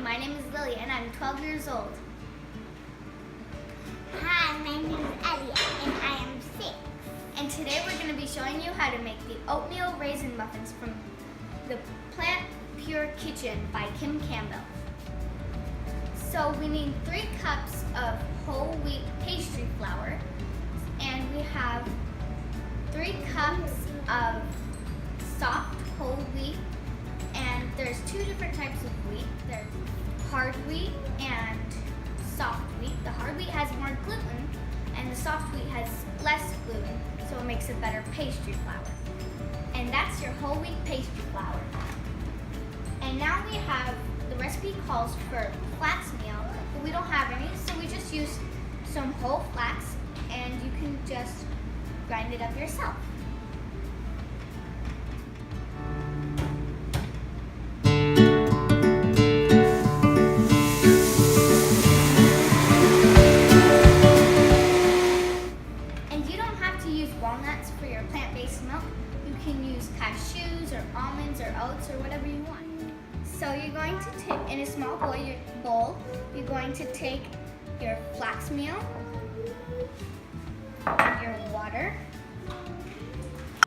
my name is Lily and I'm 12 years old. Hi, my name is Elliot and I am 6. And today we're going to be showing you how to make the Oatmeal Raisin Muffins from the PlantPure Kitchen by Kim Campbell. So we need 3 cups of whole wheat pastry flour, and we have 3 cups of soft whole wheat, and there's 2 different types of wheat. There's hard wheat and soft wheat. The hard wheat has more gluten and the soft wheat has less gluten, so it makes a better pastry flour. And that's your whole wheat pastry flour. And now we have, the recipe calls for flax meal, but we don't have any, so we just use some whole flax, and you can just grind it up yourself. Walnuts for your plant-based milk. You can use cashews or almonds or oats or whatever you want. So you're going to take, in a small bowl, you're going to take your flax meal, your water,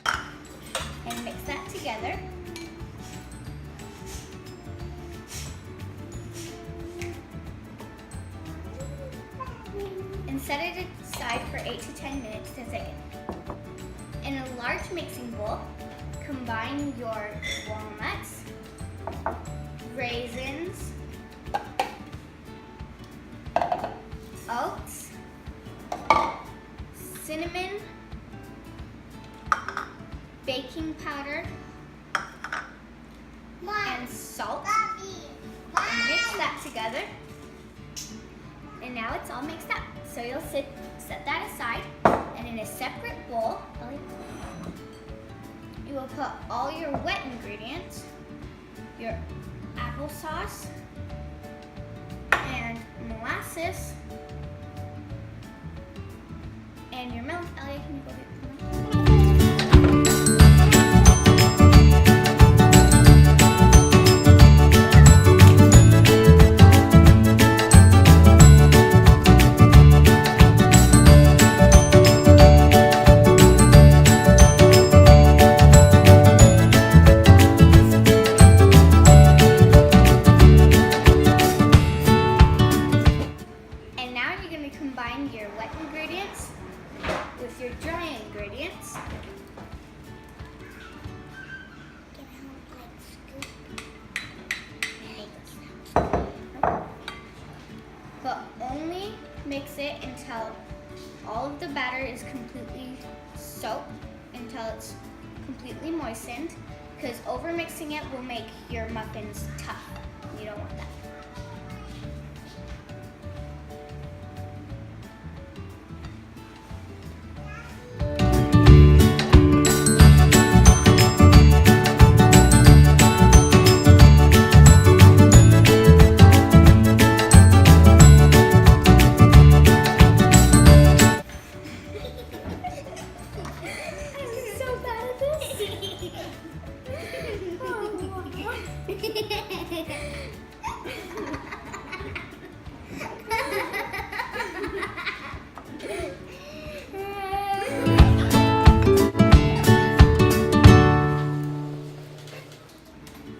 and mix that together. And set it aside for 8 to 10 minutes to thicken. In a large mixing bowl, combine your walnuts, raisins, oats, cinnamon, baking powder, and salt. And mix that together. And now it's all mixed up. So you'll set that aside, and in a separate bowl, you will put all your wet ingredients, your applesauce, and molasses, and your milk. Elliot, can you go get the milk? Combine your wet ingredients with your dry ingredients. But only mix it until all of the batter is completely soaked, until it's completely moistened, because over mixing it will make your muffins tough. You don't want that.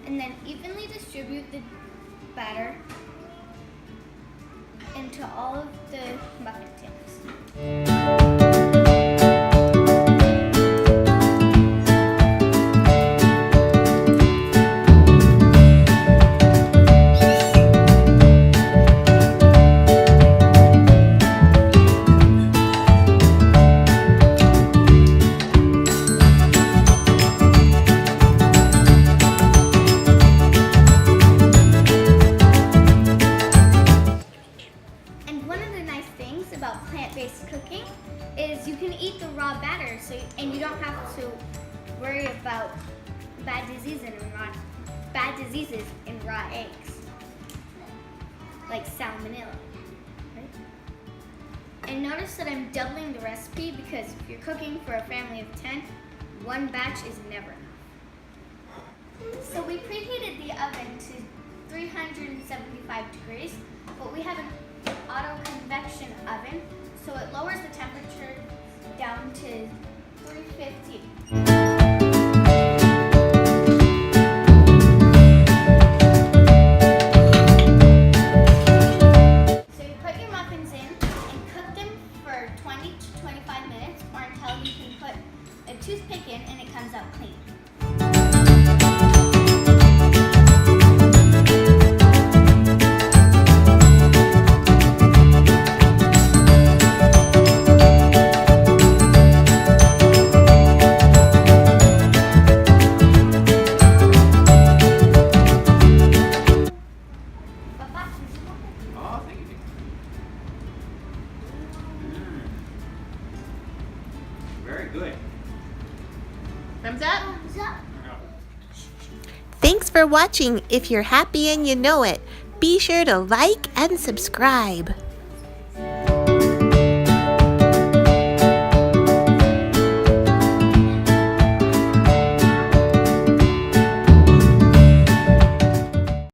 And then evenly distribute the batter into all of the muffin tins. About plant-based cooking is you can eat the raw batter, and you don't have to worry about bad diseases in raw eggs, like salmonella. Right? And notice that I'm doubling the recipe because if you're cooking for a family of 10, 1 batch is never enough. So we preheated the oven to 360 375 degrees, but we have an auto convection oven, so it lowers the temperature down to 350. So you put your muffins in and cook them for 20 to 25 minutes, or until you can put a toothpick in and it comes out clean. Oh, thank you. Very good. Thumbs up? Thumbs up. Thanks for watching. If you're happy and you know it, be sure to like and subscribe.